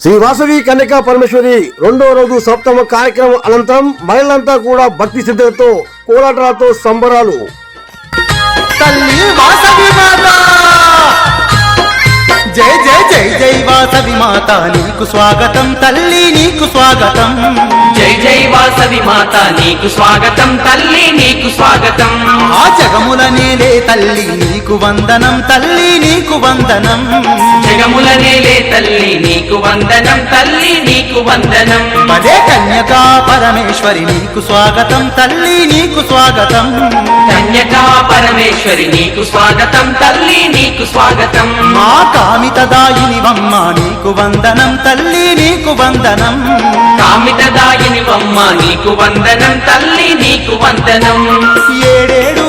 శ్రీ వాసవి కన్యకా పరమేశ్వరి రెండో రోజు సప్తమ కార్యక్రమం అనంతరం మహిళలంతా కూడా భక్తి శ్రద్ధలతో కోలాటాలతో సంబరాలు. తల్లి వాసవి మాత జై జై జై జై వాసవి మాత నీకు స్వాగతం తల్లి నీకు స్వాగతం. జై జై వాసవి మాత నీకు స్వాగతం తల్లి నీకు స్వాగతం. ఆ జగముల నేలే తల్లి నీకు వందనం తల్లి నీకు వందనం. జగముల నేలే తల్లి నీకు వందనం తల్లి నీకు వందనం. పదే కన్యకా పరమేశ్వరి నీకు స్వాగతం తల్లి నీకు స్వాగతం. కన్యకా పరమేశ్వరి నీకు స్వాగతం తల్లి నీకు స్వాగతం. మా కామితదాయిని వమ్మ నీకు వందనం తల్లి నీకు వందనం. కామితదాయిని వమ్మ నీకు వందనం తల్లి నీకు వందనం. ఏడేడు